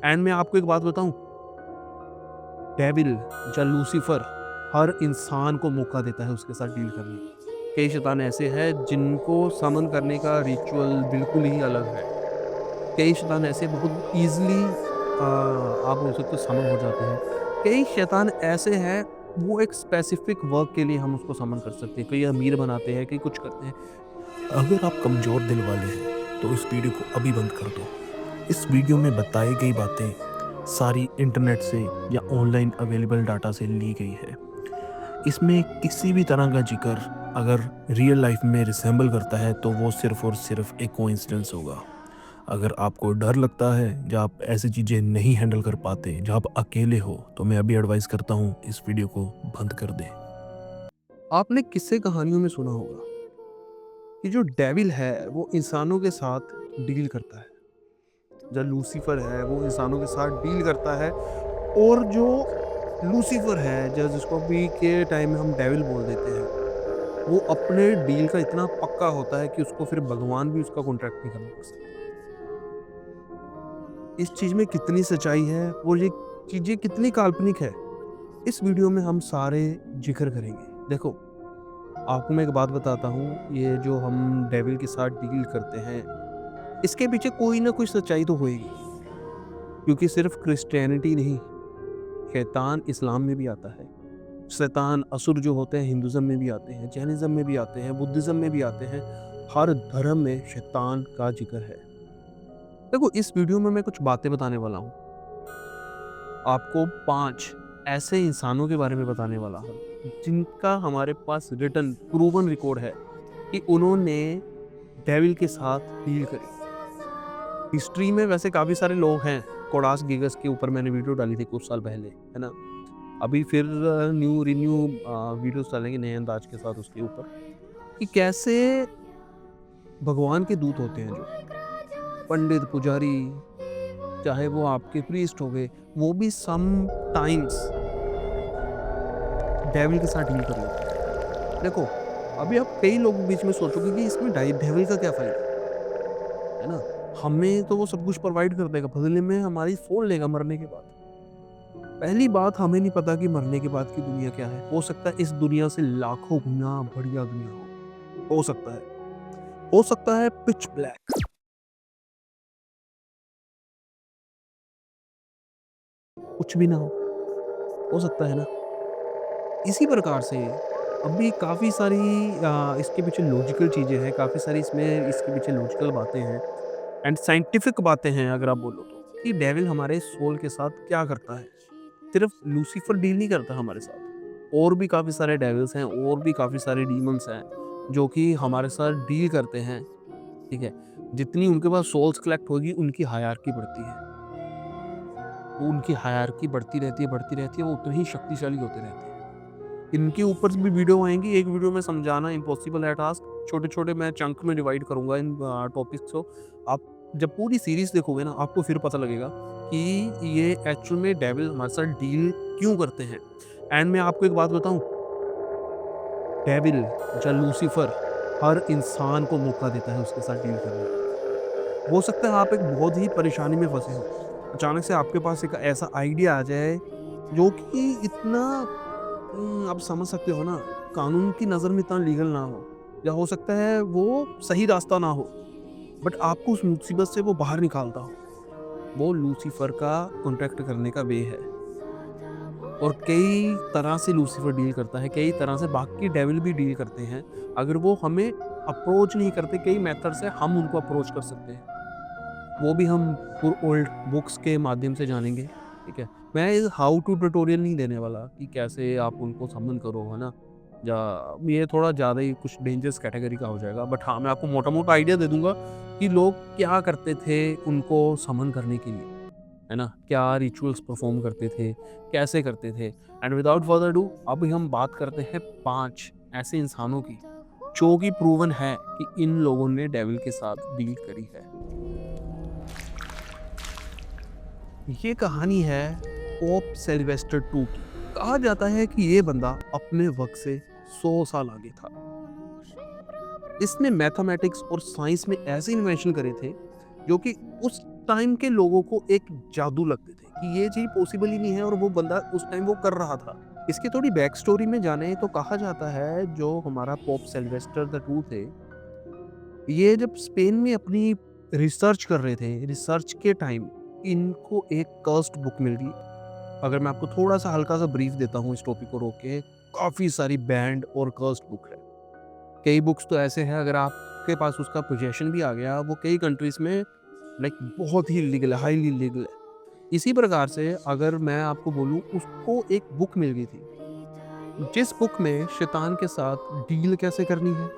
And मैं आपको एक बात बताऊं, डेविल या लूसीफर हर इंसान को मौका देता है उसके साथ डील करने का। कई शैतान ऐसे हैं जिनको समन करने का रिचुअल बिल्कुल ही अलग है। कई शैतान ऐसे बहुत ईज़िली आप बोल सकते हो समन हो जाते हैं। कई शैतान ऐसे हैं, वो एक स्पेसिफिक वर्क के लिए हम उसको समन कर सकते हैं। कई अमीर बनाते हैं, कई कुछ करते हैं। अगर आप कमज़ोर दिल वाले हैं तो इस वीडियो को अभी बंद कर दो। इस वीडियो में बताई गई बातें सारी इंटरनेट से या ऑनलाइन अवेलेबल डाटा से ली गई है। इसमें किसी भी तरह का जिक्र अगर रियल लाइफ में रिसेंबल करता है तो वो सिर्फ़ और सिर्फ़ एक कोइंसिडेंस होगा। अगर आपको डर लगता है या आप ऐसी चीज़ें नहीं हैंडल कर पाते, जहाँ आप अकेले हो, तो मैं अभी एडवाइस करता हूँ इस वीडियो को बंद कर दें। आपने किस्से कहानियों में सुना होगा कि जो डेविल है वो इंसानों के साथ डील करता है। जो लूसीफर है वो इंसानों के साथ डील करता है, और जो लूसीफर है जिसको अभी के टाइम में हम डेविल बोल देते हैं, वो अपने डील का इतना पक्का होता है कि उसको फिर भगवान भी उसका कॉन्ट्रैक्ट नहीं करना पड़ सकता। इस चीज में कितनी सच्चाई है और ये चीजें कितनी काल्पनिक है, इस वीडियो में हम सारे जिक्र करेंगे। देखो, आपको मैं एक बात बताता हूँ, ये जो हम डेविल के साथ डील करते हैं, इसके पीछे कोई ना कोई सच्चाई तो होएगी। क्योंकि सिर्फ क्रिश्चियनिटी नहीं, शैतान इस्लाम में भी आता है। शैतान असुर जो होते हैं हिंदुज़्म में भी आते हैं, जैनिज़्म में भी आते हैं, बुद्धिज़्म में भी आते हैं। हर धर्म में शैतान का ज़िक्र है। देखो, इस वीडियो में मैं कुछ बातें बताने वाला हूँ। आपको 5 ऐसे इंसानों के बारे में बताने वाला हूँ, जिनका हमारे पास रिटन प्रूवन रिकॉर्ड है कि उन्होंने डेविल के साथ डील करी। हिस्ट्री में वैसे काफ़ी सारे लोग हैं। कोडास गिगस के ऊपर मैंने वीडियो डाली थी कुछ साल पहले, है ना? अभी फिर रिन्यू वीडियोस डालेंगे नए अंदाज के साथ उसके ऊपर, कि कैसे भगवान के दूत होते हैं जो पंडित पुजारी, चाहे वो आपके प्रीस्ट हो गए, वो भी सम टाइम्स डेविल के साथ डील कर लेते हैं। देखो, अभी आप कई लोगों के बीच में सोचोगे कि इसमें डेविल का क्या फायदा है ना? हमें तो वो सब कुछ प्रोवाइड कर देगा, बदले में हमारी सोल लेगा मरने के बाद। पहली बात, हमें नहीं पता कि मरने के बाद की दुनिया क्या है। हो सकता है इस दुनिया से लाखों गुना बढ़िया दुनिया हो सकता है। हो सकता है पिच ब्लैक, कुछ भी ना हो सकता है ना? इसी प्रकार से अभी काफ़ी सारी इसके पीछे लॉजिकल चीज़ें हैं, काफ़ी सारी इसमें इसके पीछे लॉजिकल बातें हैं एंड साइंटिफिक बातें हैं, अगर आप बोलो तो, कि डेविल हमारे सोल के साथ क्या करता है। सिर्फ लूसीफर डील नहीं करता हमारे साथ, और भी काफ़ी सारे डेविल्स हैं, और भी काफ़ी सारे डीमंस हैं, जो कि हमारे साथ डील करते हैं, ठीक है? जितनी उनके पास सोल्स कलेक्ट होगी, उनकी हायरार्की बढ़ती है। तो उनकी हायरार्की बढ़ती रहती है, वो उतने ही शक्तिशाली होते रहते हैं। इनके ऊपर भी वीडियो आएँगी, एक वीडियो में समझाना इम्पॉसिबल है टास्क। छोटे-छोटे मैं चंक में डिवाइड करूँगा इन टॉपिक्स को। आप जब पूरी सीरीज़ देखोगे ना, आपको फिर पता लगेगा कि ये एक्चुअल में डेविल हमारे साथ डील क्यों करते हैं। एंड मैं आपको एक बात बताऊँ, डेविल या लूसीफर हर इंसान को मौका देता है उसके साथ डील करने का। हो सकता है आप एक बहुत ही परेशानी में फँसे हो। अचानक से आपके पास एक ऐसा आइडिया आ जाए, जो कि इतना आप समझ सकते हो ना, कानून की नज़र में इतना लीगल ना हो, या हो सकता है वो सही रास्ता ना हो, बट आपको उस मुसीबत से वो बाहर निकालता हो। वो लूसीफर का कॉन्टैक्ट करने का वे है। और कई तरह से लूसीफर डील करता है, कई तरह से बाकी डेविल भी डील करते हैं। अगर वो हमें अप्रोच नहीं करते, कई मेथड से हम उनको अप्रोच कर सकते हैं। वो भी हम ओल्ड बुक्स के माध्यम से जानेंगे, ठीक है? मैं इस हाउ टू ट्यूटोरियल नहीं देने वाला कि कैसे आप उनको समन करो, है ना? या ये थोड़ा ज़्यादा ही कुछ डेंजरस कैटेगरी का हो जाएगा। बट हाँ, मैं आपको मोटा-मोटा आइडिया दे दूँगा कि लोग क्या करते थे उनको समन करने के लिए, है ना? क्या रिचुअल्स परफ़ॉर्म करते थे, कैसे करते थे? एंड विदाउट फर्दर डू, अभी हम बात करते हैं 5 ऐसे इंसानों की, जो कि प्रूवन है कि इन लोगों ने डेविल के साथ डील करी है। ये कहानी है पोप सिल्वेस्टर टू की। कहा जाता है कि ये बंदा अपने वक्त से 100 साल आगे था। इसने मैथमेटिक्स और साइंस में ऐसे इन्वेंशन करे थे, जो कि उस टाइम के लोगों को एक जादू लगते थे कि ये चीज़ पॉसिबल ही नहीं है और वो बंदा उस टाइम वो कर रहा था। इसकी थोड़ी बैक स्टोरी में जाने तो कहा जाता है जो हमारा पोप सिल्वेस्टर द टू थे, ये जब स्पेन में अपनी रिसर्च कर रहे थे, रिसर्च के टाइम इनको एक कर्स्ड बुक मिल गई। अगर मैं आपको थोड़ा-सा हल्का-सा ब्रीफ देता हूँ इस टॉपिक को रोक के, काफ़ी सारी बैंड और कर्स्ड बुक है। कई बुक्स तो ऐसे हैं अगर आपके पास उसका पोजेसन भी आ गया, वो कई कंट्रीज़ में लाइक बहुत ही इल्लीगल है, हाईली इल्लीगल है। इसी प्रकार से अगर मैं आपको बोलूँ उसको एक बुक मिल गई थी, जिस बुक में शैतान के साथ डील कैसे करनी है,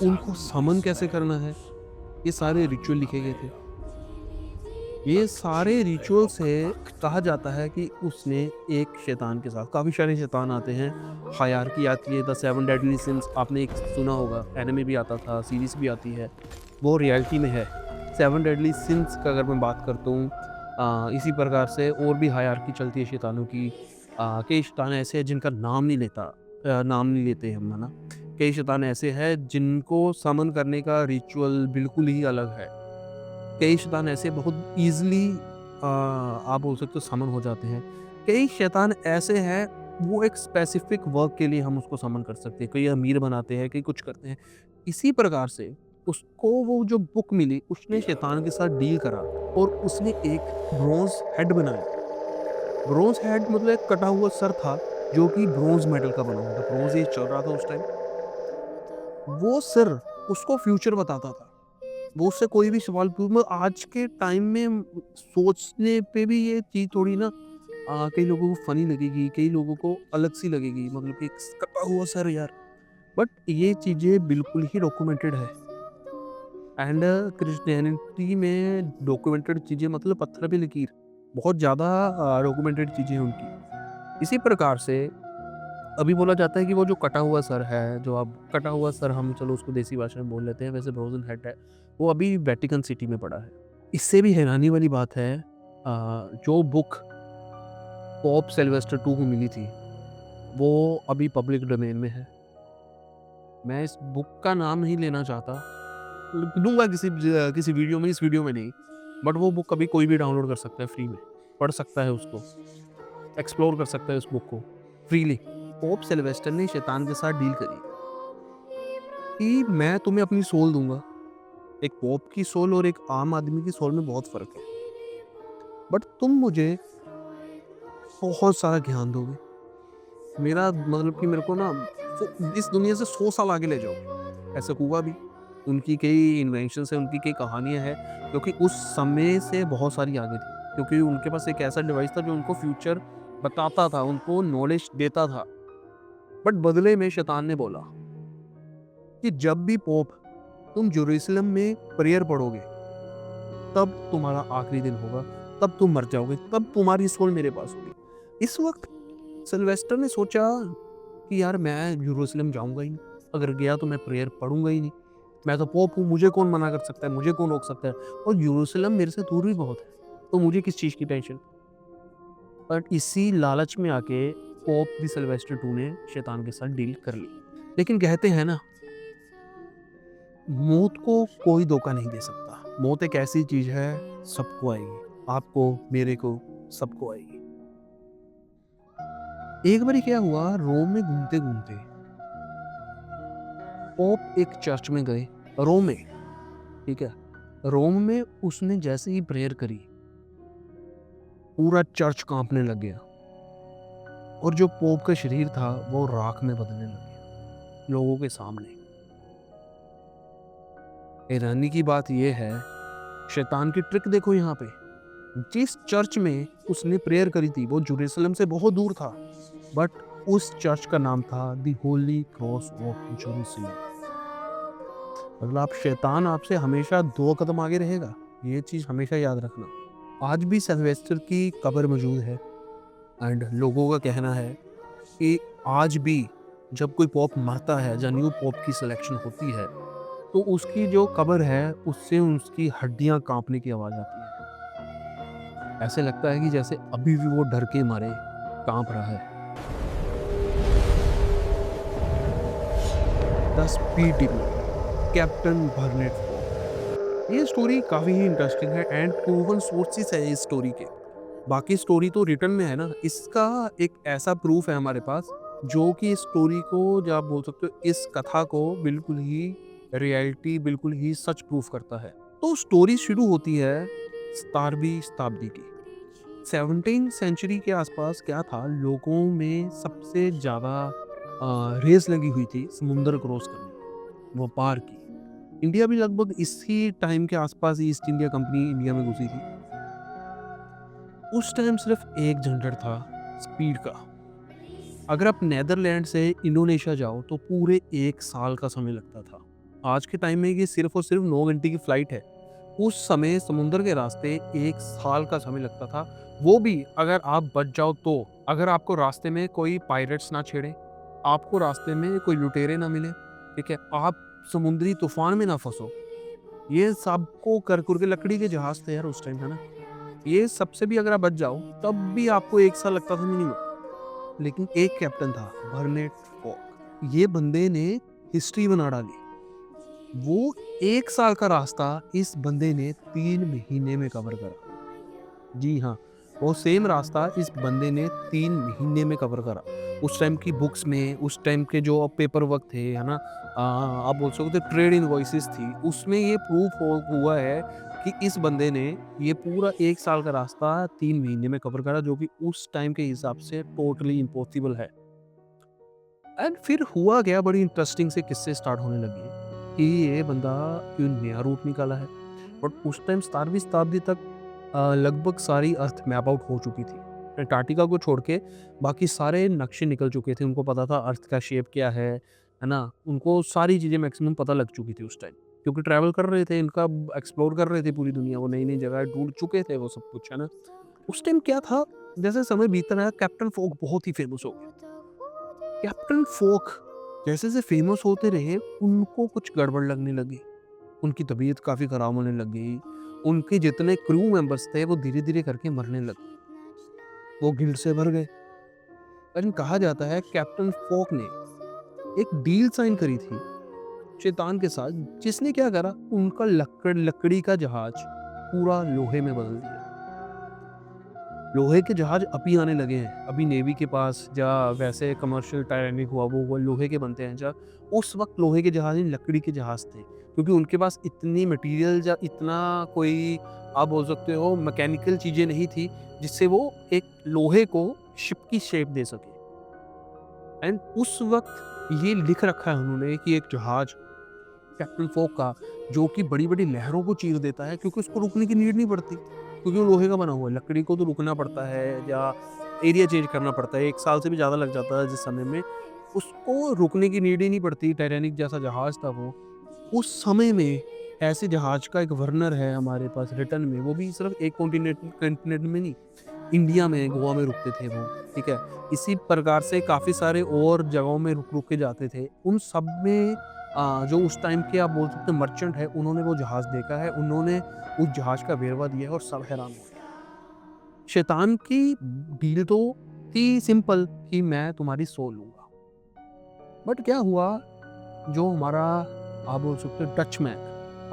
उनको समन कैसे करना है, ये सारे रिचुअल लिखे गए थे। ये सारे रिचुअल से कहा जाता है कि उसने एक शैतान के साथ काफ़ी सारे शैतान आते हैं, हायरार्की आती है, द सेवन डेडली सिंस आपने एक सुना होगा, एनिमे भी आता था, सीरीज़ भी आती है, वो रियलिटी में है। सेवन डेडली सिंस का अगर मैं बात करता हूँ इसी प्रकार से और भी हायरार्की चलती है शैतानों की। कई शैतान ऐसे हैं जिनका नाम नहीं लेते हम, है ना? कई शैतान ऐसे हैं जिनको समन करने का रिचुअल बिल्कुल ही अलग है। कई शैतान ऐसे बहुत ईज़िली आप बोल सकते हो समन हो जाते हैं। कई शैतान ऐसे हैं वो एक स्पेसिफ़िक वर्क के लिए हम उसको समन कर सकते हैं। कई अमीर बनाते हैं, कई कुछ करते हैं। इसी प्रकार से उसको वो जो बुक मिली उसने शैतान के साथ डील करा और उसने एक ब्रोंज़ हेड बनाया। ब्रोंज़ हेड मतलब एक कटा हुआ सर था जो कि ब्रोंज़ मेटल का बना हुआ था। ब्रोंज़ एज चल रहा था उस टाइम। वो सर उसको फ्यूचर बताता था। वो उससे कोई भी सवाल आज के टाइम में सोचने पे भी ये चीज़ थोड़ी ना कई लोगों को फ़नी लगेगी, कई लोगों को अलग-सी लगेगी, मतलब कि कटा हुआ सर यार। बट ये चीज़ें बिल्कुल ही डॉक्यूमेंटेड है एंड क्रिश्चियनिटी में डॉक्यूमेंटेड चीज़ें मतलब पत्थर पे लकीर, बहुत ज़्यादा डॉक्यूमेंटेड चीज़ें हैं उनकी। इसी प्रकार से अभी बोला जाता है कि वो जो कटा हुआ सर है, जो अब कटा हुआ सर हम चलो उसको देसी भाषा में बोल लेते हैं, वैसे फ्रोज़न हेड है, वो अभी वेटिकन सिटी में पड़ा है। इससे भी हैरानी वाली बात है जो बुक पोप सिल्वेस्टर टू को मिली थी, वो अभी पब्लिक डोमेन में है। मैं इस बुक का नाम नहीं लेना चाहता, लूँगा किसी वीडियो में, इस वीडियो में नहीं, बट वो बुक अभी कोई भी डाउनलोड कर सकता है फ्री में, पढ़ सकता है उसको, एक्सप्लोर कर सकता है उस बुक को फ्रीली। पोप सिल्वेस्टर ने शैतान के साथ डील करी कि मैं तुम्हें अपनी सोल दूँगा। एक पोप की सोल और एक आम आदमी की सोल में बहुत फ़र्क है। बट तुम मुझे बहुत सारा ज्ञान दोगे। मेरा मतलब कि मेरे को ना इस दुनिया से 100 साल आगे ले जाओगे। ऐसा हुआ भी। उनकी कई इन्वेंशंस हैं, उनकी कई कहानियाँ हैं, क्योंकि उस समय से बहुत सारी आगे थी। क्योंकि उनके पास एक ऐसा डिवाइस था जो उनको फ्यूचर बताता था, उनको नॉलेज देता था। बट बदले में शैतान ने बोला कि जब भी पोप तुम जेरूसलम में प्रेयर पढ़ोगे, तब तुम्हारा आखिरी दिन होगा, तब तुम मर जाओगे, तब तुम्हारी सोल मेरे पास होगी। इस वक़्त सिल्वेस्टर ने सोचा कि यार मैं जेरूसलम जाऊँगा ही नहीं, अगर गया तो मैं प्रेयर पढ़ूँगा ही नहीं। मैं तो पोप हूँ, मुझे कौन मना कर सकता है, मुझे कौन रोक सकता है और जेरूसलम मेरे से दूर भी बहुत है, तो मुझे किस चीज़ की टेंशन। बट इसी लालच में आके पोप भी सिल्वेस्टर टू ने शैतान के साथ डील कर ली। लेकिन कहते हैं ना, मौत को कोई धोखा नहीं दे सकता। मौत एक ऐसी चीज़ है, सबको आएगी, आपको, मेरे को, सबको आएगी। एक बारी क्या हुआ, रोम में घूमते-घूमते पोप एक चर्च में गए, रोम में, ठीक है? रोम में उसने जैसे ही प्रेयर करी, पूरा चर्च काँपने लग गया और जो पोप का शरीर था, वो राख में बदलने लग गया, लोगों के सामने। हैरानी की बात ये है, शैतान की ट्रिक देखो यहाँ पे। जिस चर्च में उसने प्रेयर करी थी, वो जेरूसलम से बहुत दूर था, बट उस चर्च का नाम था the Holi cross of Jerusalem. मतलब आप शैतान आपसे हमेशा 2 कदम आगे रहेगा, ये चीज़ हमेशा याद रखना। आज भी सिल्वेस्टर की कब्र मौजूद है एंड लोगों का कहना है कि आज भी जब कोई पोप मरता है, या न्यू पोप की सिलेक्शन होती है, तो उसकी जो कब्र है, उससे उसकी हड्डियाँ काँपने की आवाज़ आती है। ऐसे लगता है कि जैसे अभी भी वो डर के मारे काँप रहा है। The speed demon, Captain Burnett फॉ ये स्टोरी काफ़ी ही इंटरेस्टिंग है एंड प्रूवन सोर्सेस है इस स्टोरी के। बाकी स्टोरी तो रिटन में है ना, इसका एक ऐसा प्रूफ है हमारे पास जो कि इस स्टोरी को, जो आप बोल सकते हो इस कथा को बिल्कुल ही रियलिटी, बिल्कुल ही सच प्रूफ करता है। तो स्टोरी शुरू होती है 17वीं शताब्दी की। 17th सेंचुरी के आसपास क्या था, लोगों में सबसे ज़्यादा रेस लगी हुई थी समुंदर क्रॉस करने, व्यापार की। इंडिया भी लगभग इसी टाइम के आसपास ही ईस्ट इंडिया कंपनी इंडिया में घुसी थी। उस टाइम सिर्फ एक झंझट था, स्पीड का। अगर आप नीदरलैंड से इंडोनेशिया जाओ तो पूरे 1 साल का समय लगता था। आज के टाइम में ये सिर्फ और सिर्फ 9 घंटे की फ्लाइट है। उस समय समुद्र के रास्ते 1 साल का समय लगता था। वो भी अगर आप बच जाओ तो। अगर आपको रास्ते में कोई पायरेट्स ना छेड़े, आपको रास्ते में कोई लुटेरे ना मिले, ठीक है? आप समुद्री तूफान में ना फँसो। ये सबको कर-कुर के, लकड़ी के जहाज थे यार उस टाइम, है ना? ये सबसे भी अगर आप बच जाओ, तब भी आपको 1 साल लगता था मिनिमम। लेकिन एक कैप्टन था, बर्नेट फॉक। ये बंदे ने हिस्ट्री बना डाली। वो 1 साल का रास्ता इस बंदे ने 3 महीने में कवर करा। जी हाँ, वो सेम रास्ता इस बंदे ने 3 महीने में कवर करा। उस टाइम की बुक्स में, उस टाइम के जो पेपर वर्क थे, है ना? आप बोल सकते हो ट्रेड इनवॉइसेस थी, उसमें ये प्रूफ हो हुआ है कि इस बंदे ने ये पूरा 1 साल का रास्ता 3 महीने में कवर करा, जो कि उस टाइम के हिसाब से टोटली इम्पॉसिबल है। एंड फिर हुआ क्या, बड़ी इंटरेस्टिंग से किस्से स्टार्ट होने लगे कि ये बंदा क्यों नया रूट निकाला है। बट उस टाइम 17वीं शताब्दी तक लगभग सारी अर्थ मैप आउट हो चुकी थी। अंटार्कटिका को छोड़ के बाकी सारे नक्शे निकल चुके थे। उनको पता था अर्थ का शेप क्या है ना? उनको सारी चीज़ें मैक्सिमम पता लग चुकी थी उस टाइम। क्योंकि ट्रैवल कर रहे थे, इनका एक्सप्लोर कर रहे थे पूरी दुनिया, वो नई-नई जगह ढूँढ चुके थे वो सब कुछ, है ना? उस टाइम क्या था, जैसे समय बीतता रहा कैप्टन फ़ोक बहुत ही फ़ेमस हो गया। कैप्टन फ़ोक जैसे-जैसे फ़ेमस होते रहे, उनको कुछ गड़बड़ लगने लगी। उनकी तबीयत काफ़ी ख़राब होने लग गई। उनके जितने क्रू मेंबर्स थे, वो धीरे-धीरे करके मरने लगे। वो गिल्ट से भर गए। लेकिन कहा जाता है कैप्टन फ़ोक ने एक डील साइन करी थी शैतान के साथ, जिसने क्या करा, उनका लकड़ी का जहाज पूरा लोहे में बदल दिया। लोहे के जहाज अभी आने लगे हैं, अभी नेवी के पास या वैसे कमर्शियल टाइटैनिक हुआ, वो लोहे के बनते हैं। उस वक़्त लोहे के जहाज नहीं, लकड़ी के जहाज थे, क्योंकि उनके पास इतनी मटेरियल या इतना कोई, आप बोल सकते हो मैकेनिकल चीज़ें नहीं थी, जिससे वो एक लोहे को शिप की शेप दे सके। एंड उस वक़्त ये लिख रखा है उन्होंने कि एक जहाज कैप्टन फ़ोक का, जो कि बड़ी-बड़ी लहरों को चीर देता है, क्योंकि उसको रुकने की नीड नहीं पड़ती, क्योंकि वो लोहे का बना हुआ है। लकड़ी को तो रुकना पड़ता है या एरिया चेंज करना पड़ता है, 1 साल से भी ज़्यादा लग जाता है जिस समय में, उसको रुकने की नीड ही नहीं पड़ती। टाइटैनिक जैसा जहाज था वो। उस समय में ऐसे जहाज का एक वर्णन है हमारे पास रिटर्न में, वो भी सिर्फ़ एक कॉन्टिनेंट में नहीं, इंडिया में, गोवा में रुकते थे वो, ठीक है? इसी प्रकार से काफ़ी सारे और जगहों में रुक-रुक के जाते थे। उन सब में जो उस टाइम के, आप बोल सकते हैं मर्चेंट है, उन्होंने वो जहाज़ देखा है, उन्होंने उस जहाज़ का वेरवा दिया है और सब हैरान हुए। शैतान की डील तो थी सिंपल कि मैं तुम्हारी सोल लूँगा। बट क्या हुआ, जो हमारा, आप बोल सकते हो डचमैन,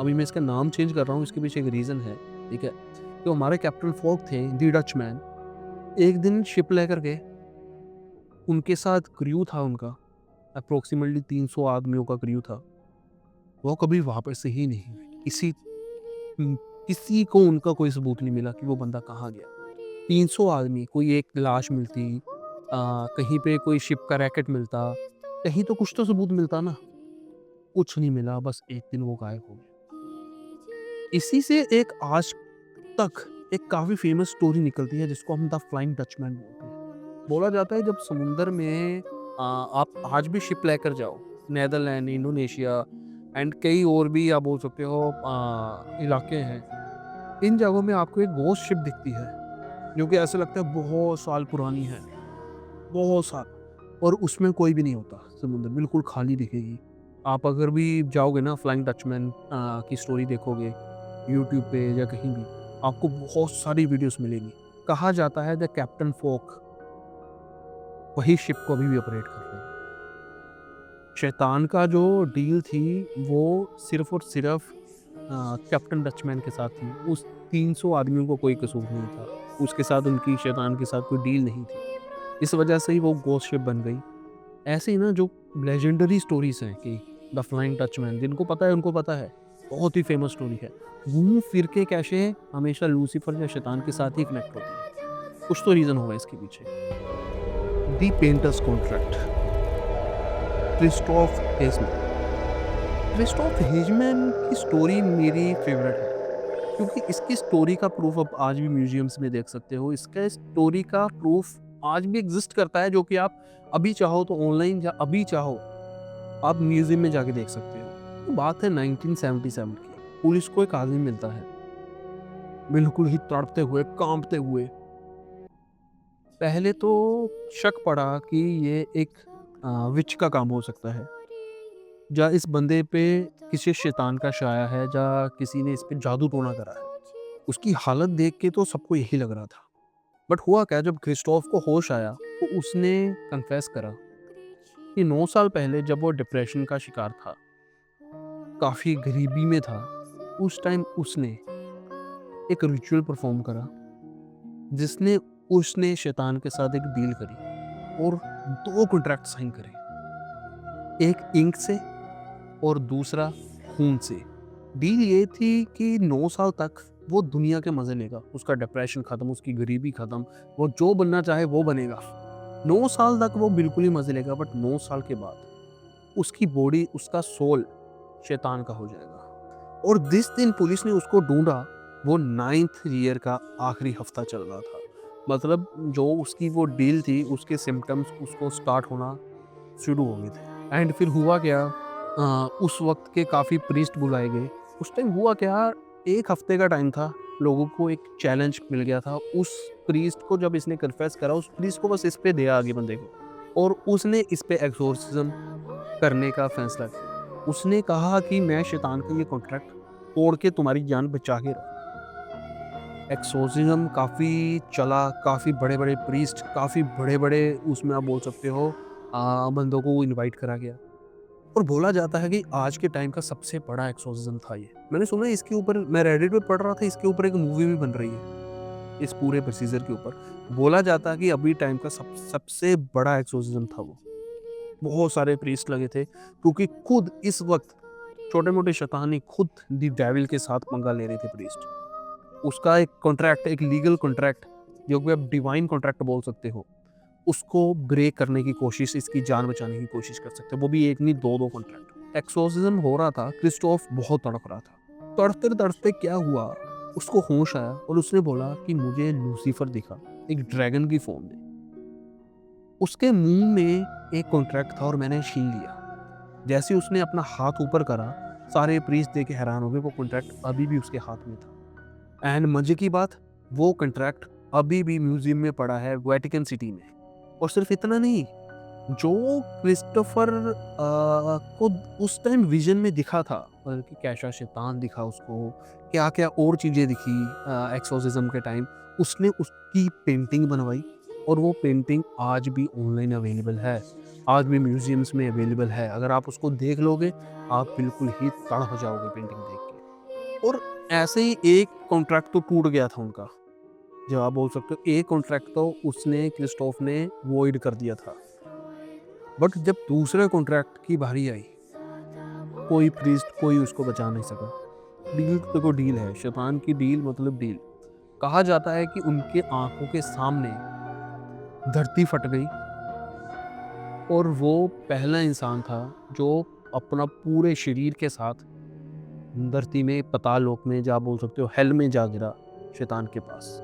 अभी मैं इसका नाम चेंज कर रहा हूँ, इसके पीछे एक रीज़न है, ठीक है? जो हमारे कैप्टन फ़ोक थे, द डचमैन, एक दिन शिप लेकर के, उनके साथ क्रू था उनका, अप्रॉक्सिमेटली 300 आदमियों का क्रू था। वो कभी वापस ही नहीं हुए। किसी को उनका कोई सबूत नहीं मिला कि वो बंदा कहाँ गया। 300 आदमी, कोई एक लाश मिलती, कहीं पे कोई शिप का रैकेट मिलता, कहीं तो कुछ तो सबूत मिलता ना, कुछ नहीं मिला, बस एक दिन वो गायब हो गया। इसी से एक आज तक एक काफ़ी फ़ेमस स्टोरी निकलती है, जिसको हम द फ्लाइंग डचमैन बोलते हैं। बोला जाता है जब समुंदर में आप आज भी शिप लेकर जाओ, नीदरलैंड, इंडोनेशिया एंड कई और भी, आप बोल सकते हो इलाके हैं। इन जगहों में आपको एक घोस्ट शिप दिखती है, जो कि ऐसा लगता है बहुत साल पुरानी है, बहुत साल, और उसमें कोई भी नहीं होता, समुंदर बिल्कुल खाली दिखेगी। आप अगर भी जाओगे ना, फ्लाइंग डचमैन की स्टोरी देखोगे यूट्यूब पे या कहीं भी, आपको बहुत सारी वीडियोस मिलेंगी। कहा जाता है द कैप्टन फ़ोक वही शिप को अभी भी ऑपरेट कर रहे हैं। शैतान का जो डील थी, वो सिर्फ़ और सिर्फ़ कैप्टन डचमैन के साथ थी, उस 300 आदमियों को कोई कसूर नहीं था। उसके साथ उनकी शैतान के साथ कोई डील नहीं थी। इस वजह से ही वो घोस्ट शिप बन गई। ऐसे ही ना जो लेजेंडरी स्टोरीज़ हैं कि द फ्लाइंग डचमैन, जिनको पता है उनको पता है, बहुत ही फेमस स्टोरी है। घूम फिर के कैसे हमेशा लूसीफर या शैतान के साथ ही कनेक्ट होती है। कुछ तो रीज़न होगा इसके पीछे। दी पेंटर्स कॉन्ट्रैक्ट, क्रिस्टोफ हेज़मैन। क्रिस्टोफ हेज़मैन की स्टोरी मेरी फेवरेट है, क्योंकि इसकी स्टोरी का प्रूफ आप आज भी म्यूज़ियम्स में देख सकते हो। इसका स्टोरी का प्रूफ आज भी एग्ज़िस्ट करता है, जो कि आप अभी चाहो तो ऑनलाइन या अभी चाहो आप म्यूज़ियम में जाके देख सकते हो। तो बात है 1977 की। पुलिस को एक आदमी मिलता है, बिल्कुल ही तड़पते हुए, काँपते हुए। पहले तो शक पड़ा कि ये एक विच का काम हो सकता है, या इस बंदे पे किसी शैतान का साया है, या किसी ने इस पे जादू टोना करा है। उसकी हालत देख के तो सबको यही लग रहा था। बट हुआ क्या, जब क्रिस्टोफ को होश आया तो उसने कन्फेस करा कि 9 साल पहले जब वो डिप्रेशन का शिकार था, काफ़ी गरीबी में था, उस टाइम उसने एक रिचुअल परफॉर्म करा, जिसने उसने शैतान के साथ एक डील करी और 2 कॉन्ट्रैक्ट साइन करे। एक इंक से और दूसरा खून से। डील ये थी कि 9 साल तक वो दुनिया के मज़े लेगा। उसका डिप्रेशन ख़त्म, उसकी गरीबी ख़त्म, वो जो बनना चाहे वो बनेगा। 9 साल तक वो बिल्कुल ही मज़े लेगा, बट 9 साल के बाद उसकी बॉडी, उसका सोल शैतान का हो जाएगा। और जिस दिन पुलिस ने उसको ढूँढा, वो 9th ईयर का आखिरी हफ्ता चल रहा था। मतलब जो उसकी वो डील थी, उसके सिम्पटम्स उसको स्टार्ट होना शुरू हो गए थे। एंड फिर हुआ क्या, उस वक़्त के काफ़ी प्रीस्ट बुलाए गए। उस टाइम हुआ क्या, 1 हफ्ते का टाइम था, लोगों को एक चैलेंज मिल गया था। उस प्रीस्ट को जब इसने कन्फेस करा, उस प्रीस्ट को बस इस पे दया आ गई बंदे को, और उसने इस पे एक्सोर्सिज्म करने का फैसला किया। उसने कहा कि मैं शैतान का ये कॉन्ट्रैक्ट तोड़ के तुम्हारी जान बचा के रहूँगा। एक्सोर्सिज्म काफ़ी चला, काफ़ी बड़े-बड़े प्रीस्ट, काफ़ी बड़े-बड़े, उसमें आप बोल सकते हो बंदों को इनवाइट करा गया। और बोला जाता है कि आज के टाइम का सबसे बड़ा एक्सोर्सिज्म था ये। मैंने सुना है इसके ऊपर, मैं रेडिट पे पढ़ रहा था, इसके ऊपर एक मूवी भी बन रही है, इस पूरे प्रोसीजर के ऊपर। बोला जाता है कि अभी टाइम का सबसे बड़ा एक्सोर्सिज्म था वो। बहुत सारे प्रीस्ट लगे थे, क्योंकि खुद इस वक़्त छोटे-मोटे शैतान ही खुद द डेविल के साथ पंगा ले रहे थे प्रीस्ट। उसका एक कॉन्ट्रैक्ट, एक लीगल कॉन्ट्रैक्ट, जो कि आप डिवाइन कॉन्ट्रैक्ट बोल सकते हो, उसको ब्रेक करने की कोशिश, इसकी जान बचाने की कोशिश कर सकते हैं। वो भी एक नहीं, 2-2 कॉन्ट्रैक्ट। एक्सोर्सिज्म हो रहा था, क्रिस्टोफ बहुत तड़प रहा था। तड़पते-तड़पते क्या हुआ, उसको होश आया और उसने बोला कि मुझे लूसीफर दिखा, एक ड्रैगन की फ़ॉर्म में। उसके मुँह में एक कॉन्ट्रैक्ट था और मैंने छीन लिया। जैसे ही उसने अपना हाथ ऊपर करा, सारे प्रीस्ट देख के हैरान हो गए, वो कॉन्ट्रैक्ट अभी भी उसके हाथ में था। एंड मज़े की बात, वो कॉन्ट्रैक्ट अभी भी म्यूज़ियम में पड़ा है, वेटिकन सिटी में। और सिर्फ इतना नहीं, जो क्रिस्टोफर को उस टाइम विजन में दिखा था, मतलब कि कैसा शैतान दिखा उसको, क्या-क्या और चीज़ें दिखी एक्सोर्सिज्म के टाइम, उसने उसकी पेंटिंग बनवाई, और वो पेंटिंग आज भी ऑनलाइन अवेलेबल है। आज भी म्यूज़ियम्स में अवेलेबल है। अगर आप उसको देख लोगे, आप बिल्कुल ही तड़प जाओगे पेंटिंग देख के। और ऐसे ही एक कॉन्ट्रैक्ट तो टूट गया था उनका। जो आप बोल सकते हो, एक कॉन्ट्रैक्ट तो उसने, क्रिस्टोफ ने वॉइड कर दिया था। बट जब दूसरे कॉन्ट्रैक्ट की बारी आई, कोई प्रीस्ट, कोई उसको बचा नहीं सका। डील तो देखो, डील है, शैतान की डील मतलब डील। कहा जाता है कि उनके आँखों के सामने धरती फट गई, और वो पहला इंसान था जो अपना पूरे शरीर के साथ धरती में, पाताल लोक में, जा बोल सकते हो हेल में जा गिरा शैतान के पास।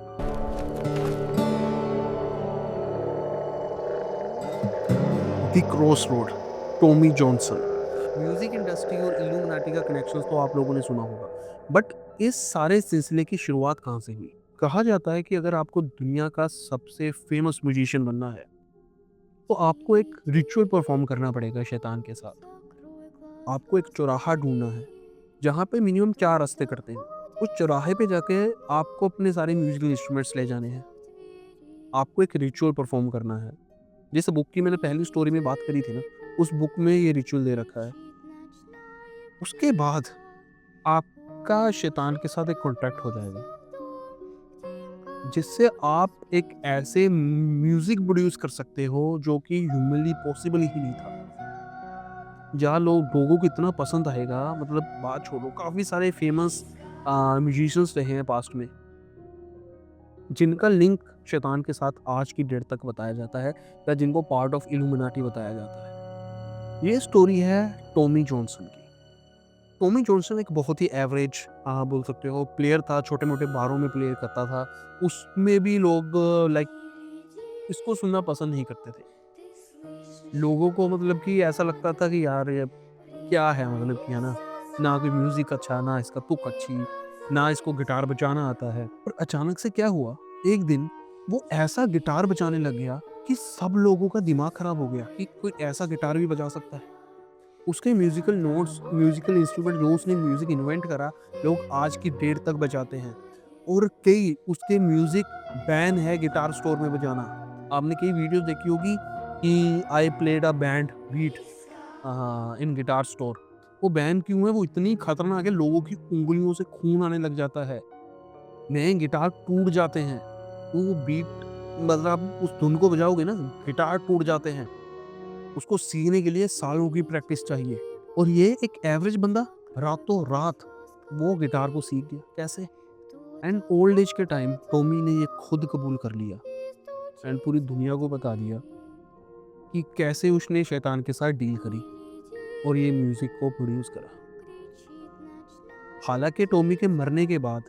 The cross road, Tommy Johnson. Music industry और इल्यूमिनाटी का कनेक्शन तो आप लोगों ने सुना होगा, बट इस सारे सिलसिले की शुरुआत कहाँ से हुई? कहा जाता है कि अगर आपको दुनिया का सबसे फेमस म्यूजिशियन बनना है, तो आपको एक रिचुअल परफॉर्म करना पड़ेगा शैतान के साथ। आपको एक चौराहा ढूंढना है, जहाँ पे मिनिमम 4 रास्ते करते हैं। उस चौराहे पे जाके आपको अपने सारे म्यूजिकल इंस्ट्रूमेंट्स ले जाने हैं। आपको एक रिचुअल परफॉर्म करना है। जिस बुक की मैंने पहली स्टोरी में बात करी थी ना, उस बुक में ये रिचुअल दे रखा है। उसके बाद आप आपका शैतान के साथ एक कॉन्ट्रैक्ट हो जाएगा, जिससे आप एक ऐसे म्यूज़िक प्रोड्यूस कर सकते हो जो कि ह्यूमनली पॉसिबल ही नहीं था। जहाँ लोगों को इतना पसंद आएगा, मतलब बात छोड़ो, काफ़ी सारे फ़ेमस म्यूज़िशियंस रहे हैं पास्ट में, जिनका लिंक शैतान के साथ आज की डेट तक बताया जाता है या जिनको पार्ट ऑफ इल्यूमिनाटी बताया जाता है। ये स्टोरी है टॉमी जॉनसन की। टॉमी जॉनसन एक बहुत ही एवरेज बोल सकते हो प्लेयर था, छोटे-मोटे बारों में प्ले करता था। उसमें भी लोग लाइक इसको सुनना पसंद नहीं करते थे। लोगों को मतलब कि ऐसा लगता था कि यार ये क्या है, मतलब कि है ना, ना कोई म्यूज़िक अच्छा, ना इसका तुक अच्छी, ना इसको गिटार बजाना आता है। और अचानक से क्या हुआ, एक दिन वो ऐसा गिटार बजाने लग गया कि सब लोगों का दिमाग खराब हो गया कि कोई ऐसा गिटार भी बजा सकता है। उसके म्यूज़िकल नोट्स, म्यूज़िकल इंस्ट्रूमेंट जो उसने म्यूज़िक इन्वेंट करा, लोग आज की डेट तक बजाते हैं। और कई उसके म्यूज़िक बैन है गिटार स्टोर में बजाना। आपने कई वीडियोज़ देखी होगी कि I played a band beat in guitar store. वो बैन क्यों है? वो इतनी खतरनाक है, लोगों की उँगलियों से खून आने लग जाता है। नए गिटार टूट जाते हैं। तो वो बीट, मतलब आप उस धुन को बजाओगे ना, गिटार टूट जाते हैं। उसको सीखने के लिए सालों की प्रैक्टिस चाहिए। और ये एक एवरेज बंदा रातों रात वो गिटार को सीख गया। कैसे? एंड ओल्ड एज के टाइम टॉमी ने ये खुद कबूल कर लिया एंड पूरी दुनिया को बता दिया कि कैसे उसने शैतान के साथ डील करी और ये म्यूजिक को प्रोड्यूस करा। हालांकि टॉमी के मरने के बाद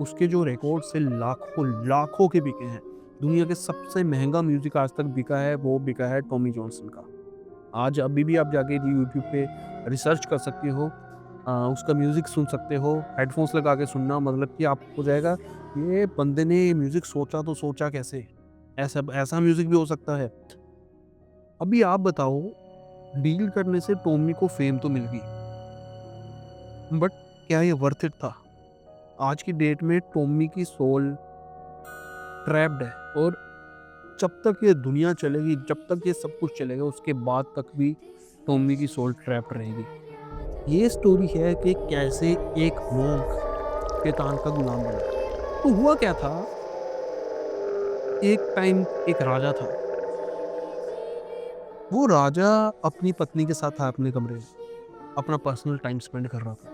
उसके जो रिकॉर्ड से लाखों लाखों के बिके हैं, दुनिया के सबसे महंगा म्यूजिक आज तक बिका है, वो बिका है टॉमी जॉनसन का। आज अभी भी आप जाके यूट्यूब पे रिसर्च कर सकते हो, उसका म्यूज़िक सुन सकते हो, हेडफ़ोन्स लगा के सुनना, मतलब कि आपको हो जाएगा, ये बंदे ने ये म्यूज़िक सोचा तो सोचा कैसे? ऐसा ऐसा म्यूज़िक भी हो सकता है। अभी आप बताओ, डील करने से टॉमी को फ़ेम तो मिल गई, बट क्या ये वर्थ इट था? आज की डेट में टॉमी की सोल ट्रैप्ड है और जब तक ये दुनिया चलेगी, जब तक ये सब कुछ चलेगा, उसके बाद तक भी टॉमी की सोल ट्रैप्ड रहेगी। ये स्टोरी है कि कैसे एक मॉन्क शैतान का गुलाम बना। तो हुआ क्या था, एक टाइम एक राजा था। वो राजा अपनी पत्नी के साथ था अपने कमरे में, अपना पर्सनल टाइम स्पेंड कर रहा था।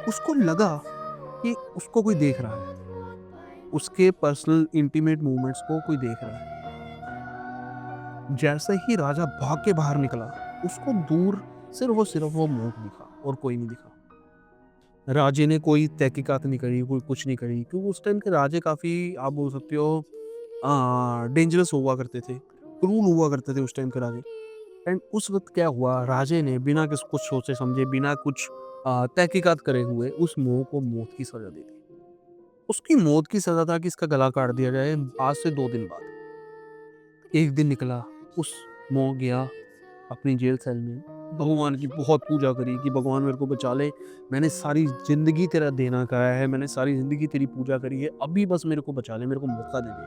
उसको लगा कि उसको कोई देख रहा है, उसके पर्सनल इंटीमेट मूवमेंट्स को कोई देख रहा है। जैसे ही राजा भाग के बाहर निकला, उसको दूर सिर्फ वो मॉन्क दिखा और कोई नहीं दिखा। राजे ने कोई तहकीकात नहीं करी, कोई कुछ नहीं करी, क्योंकि उस टाइम के राजे काफ़ी, आप बोल सकते हो, डेंजरस हुआ करते थे, क्रूर हुआ करते थे उस टाइम के राजे। एंड उस वक़्त क्या हुआ, राजे ने बिना कुछ सोचे समझे, बिना कुछ तहकीकात करे हुए उस मोह को मौत की सज़ा दे दी। उसकी मौत की सज़ा था कि इसका गला काट दिया जाए आज से 2 दिन बाद। एक दिन निकला, उस मोह गया अपनी जेल सेल में, भगवान की बहुत पूजा करी कि भगवान मेरे को बचा ले, मैंने सारी ज़िंदगी तेरा देना करा है, मैंने सारी ज़िंदगी तेरी पूजा करी है, अभी बस मेरे को बचा ले, मेरे को मौका दे दे।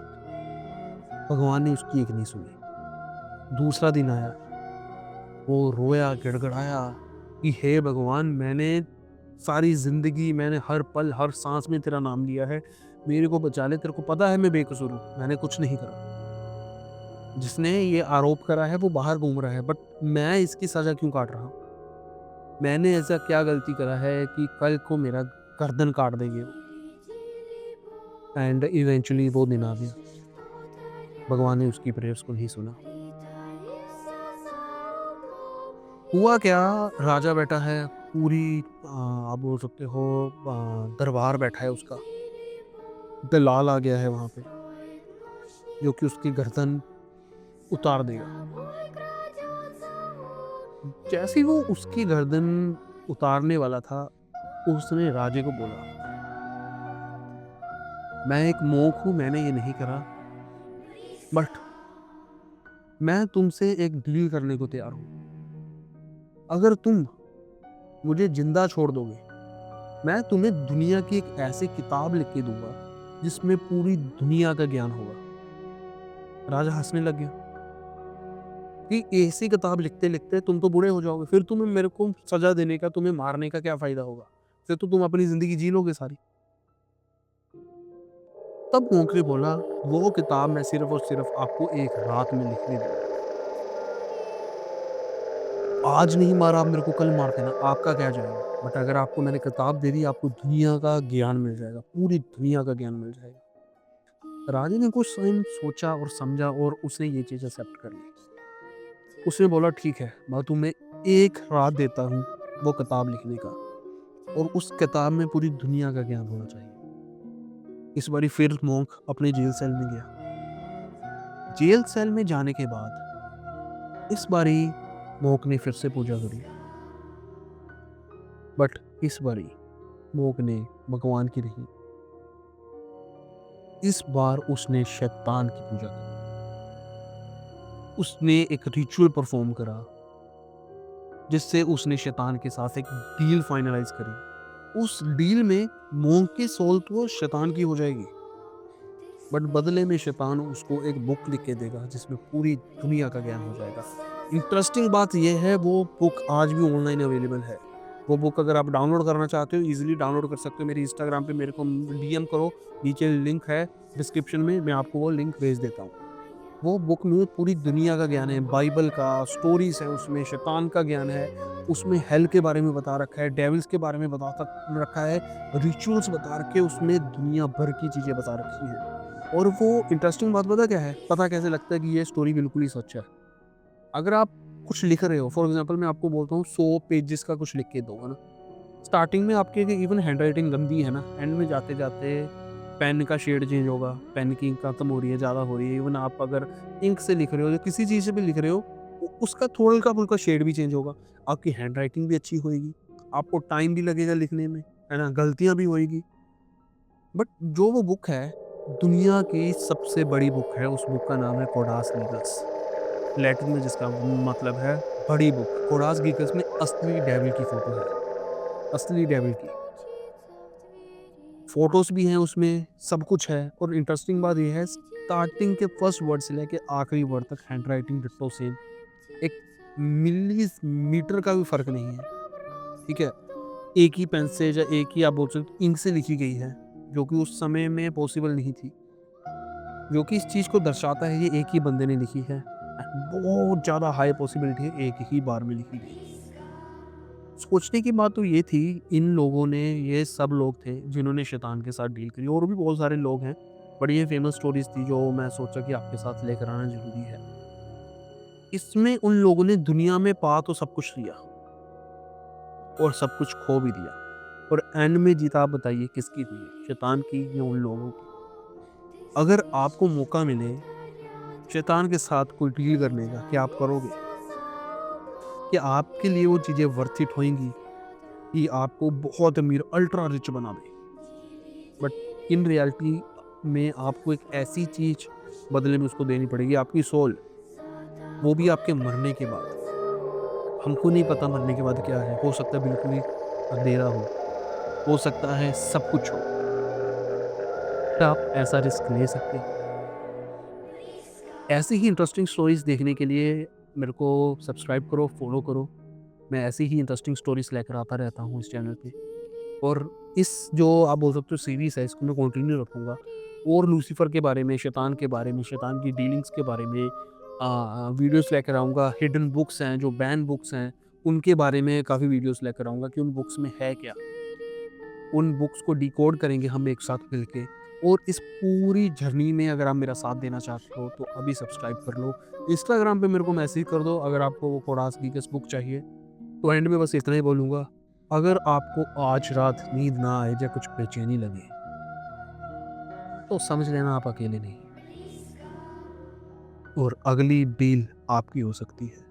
भगवान ने उसकी एक नहीं सुनी। दूसरा दिन आया, वो रोया, गिड़गिड़ाया कि हे भगवान, मैंने सारी ज़िंदगी, मैंने हर पल, हर साँस में तेरा नाम लिया है, मेरे को बचा ले, तेरे को पता है मैं बेकसूर हूँ, मैंने कुछ नहीं करा। जिसने ये आरोप करा है वो बाहर घूम रहा है, बट मैं इसकी सज़ा क्यों काट रहा हूँ? मैंने ऐसा क्या गलती करा है कि कल को मेरा गर्दन काट देंगे वो? एंड इवेंचुअली वो दिन आ गया। भगवान ने उसकी प्रेयर्स को नहीं सुना। हुआ क्या, राजा बैठा है, पूरी आप बोल सकते हो दरबार बैठा है उसका। दलाल आ गया है वहाँ पे, जो कि उसकी गर्दन उतार देगा। जैसे ही वो उसकी गर्दन उतारने वाला था, उसने राजे को बोला, मैं एक मोंक हूँ, मैंने ये नहीं करा, बट मैं तुमसे एक डील करने को तैयार हूँ। अगर तुम मुझे जिंदा छोड़ दोगे, मैं तुम्हें दुनिया की एक ऐसी किताब लिख के दूंगा जिसमें पूरी दुनिया का ज्ञान होगा। राजा हंसने लग गया कि ऐसी किताब लिखते लिखते तुम तो बूढ़े हो जाओगे, फिर तुम्हें मेरे को सजा देने का, तुम्हें मारने का क्या फायदा होगा? फिर तो तुम अपनी ज़िंदगी जी लोगे सारी। तब मोंक ने बोला, वो किताब मैं सिर्फ़ और सिर्फ़ आपको एक रात में लिखने दूँगा। आज नहीं मारा आप मेरे को कल मार देना, आपका क्या जाएगा? बट अगर आपको मैंने किताब दे दी, आपको दुनिया का ज्ञान मिल जाएगा, पूरी दुनिया का ज्ञान मिल जाएगा। राजा ने कुछ टाइम सोचा और समझा और उसने ये चीज़ एक्सेप्ट कर ली। उसने बोला ठीक है, मैं तुम्हें 1 रात देता हूँ वो किताब लिखने का, और उस किताब में पूरी दुनिया का ज्ञान होना चाहिए। इस बारी फिर मोंक अपने जेल सेल में गया। जेल सेल में जाने के बाद इस बारी मोंक ने फिर से पूजा करी, बट इस बारी मोंक ने भगवान की नहीं, इस बार उसने शैतान की पूजा की। उसने एक रिचुअल परफॉर्म करा, जिससे उसने शैतान के साथ एक डील फाइनलाइज करी। उस डील में मोंक की सोल तो शैतान की हो जाएगी, बट बदले में शैतान उसको एक बुक लिख के देगा जिसमें पूरी दुनिया का ज्ञान हो जाएगा। इंटरेस्टिंग बात यह है, वो बुक आज भी ऑनलाइन अवेलेबल है। वो बुक अगर आप डाउनलोड करना चाहते हो, इजीली डाउनलोड कर सकते हो। मेरे इंस्टाग्राम पे मेरे को डीएम करो, नीचे लिंक है डिस्क्रिप्शन में, मैं आपको वो लिंक भेज देता हूँ। वो बुक में पूरी दुनिया का ज्ञान है, बाइबल का, स्टोरीज है उसमें, शैतान का ज्ञान है, उसमें हेल के बारे में बता रखा है, डेविल्स के बारे में बता रखा है, रिचुअल्स बता रखे, उसमें दुनिया भर की चीज़ें बता रखी हैं। और वो इंटरेस्टिंग बात पता क्या है? पता कैसे लगता है कि ये स्टोरी बिल्कुल ही सच है? अगर आप कुछ लिख रहे हो, फॉर एग्ज़ाम्पल मैं आपको बोलता हूँ 100 पेजेज़ का कुछ लिख के दो, है ना? स्टार्टिंग में आपकी इवन हैंडराइटिंग गंदी है ना, एंड में जाते-जाते पेन का शेड चेंज होगा, पेन की इंक खत्म हो रही है, ज़्यादा हो रही है। इवन आप अगर इंक से लिख रहे हो या किसी चीज़ से भी लिख रहे हो, उसका थोड़ा-फुल्का शेड भी चेंज होगा। आपकी हैंडराइटिंग भी अच्छी होएगी, आपको टाइम भी लगेगा लिखने में, है ना? गलतियाँ भी होएगी। बट जो वो बुक है, दुनिया की सबसे बड़ी बुक है, उस बुक का नाम है कोडास लीगस। लैटिन में जिसका मतलब है बड़ी बुक। कोडास लीगस में असली डेविल की फ़ोटो है, असली डेविल की। फ़ोटोज़ भी हैं उसमें, सब कुछ है, और इंटरेस्टिंग बात ये है, स्टार्टिंग के फर्स्ट वर्ड से लेके आखिरी वर्ड तक हैंडराइटिंग डिट्टो सेम। एक मिलीमीटर का भी फ़र्क नहीं है, ठीक है? एक ही पेन से या एक ही आप बोल सकते हो इंक से लिखी गई है, जो कि उस समय में पॉसिबल नहीं थी। जो कि इस चीज़ को दर्शाता है ये एक ही बंदे ने लिखी है। बहुत ज़्यादा हाई पॉसिबिलिटी है एक ही बार में लिखी गई। सोचने की बात तो ये थी, इन लोगों ने, ये सब लोग थे जिन्होंने शैतान के साथ डील करी, और भी बहुत सारे लोग हैं, बट ये फेमस स्टोरीज़ थी जो मैं सोचा कि आपके साथ लेकर आना ज़रूरी है। इसमें उन लोगों ने दुनिया में पा तो सब कुछ लिया और सब कुछ खो भी दिया, और एंड में जीत आप बताइए किसकी हुई है? शैतान की या उन लोगों की? अगर आपको मौका मिले शैतान के साथ कोई डील करने का, क्या आप करोगे? क्या आपके लिए वो चीज़ें वर्थ इट होएँगी कि आपको बहुत अमीर अल्ट्रा रिच बना दे? बट इन रियलिटी में आपको एक ऐसी चीज़ बदले में उसको देनी पड़ेगी, आपकी सोल, वो भी आपके मरने के बाद। हमको नहीं पता मरने के बाद क्या है, हो सकता है बिल्कुल ही अंधेरा हो सकता है सब कुछ हो। क्या आप ऐसा रिस्क ले सकते हैं? ऐसी ही इंटरेस्टिंग स्टोरीज़ देखने के लिए मेरे को सब्सक्राइब करो, फॉलो करो। मैं ऐसी ही इंटरेस्टिंग स्टोरीज़ लेकर आता रहता हूँ इस चैनल पे। और इस जो आप बोल सकते हो सीरीज़ है, इसको मैं कंटिन्यू रखूँगा, और लूसीफ़र के बारे में, शैतान के बारे में, शैतान की डीलिंग्स के बारे में वीडियोज़ लेकर आऊँगा। हिडन बुक्स हैं, जो बैन बुक्स हैं, उनके बारे में काफ़ी वीडियोज़ लेकर आऊँगा कि उन बुक्स में है क्या? उन बुक्स को डिकोड करेंगे हम एक साथ मिलके, और इस पूरी जर्नी में अगर आप मेरा साथ देना चाहते हो तो अभी सब्सक्राइब कर लो। इंस्टाग्राम पे मेरे को मैसेज कर दो अगर आपको वो कोडास लीगस बुक चाहिए। तो एंड में बस इतना ही बोलूँगा, अगर आपको आज रात नींद ना आए या कुछ बेचैनी लगे, तो समझ लेना आप अकेले नहीं, और अगली डील आपकी हो सकती है।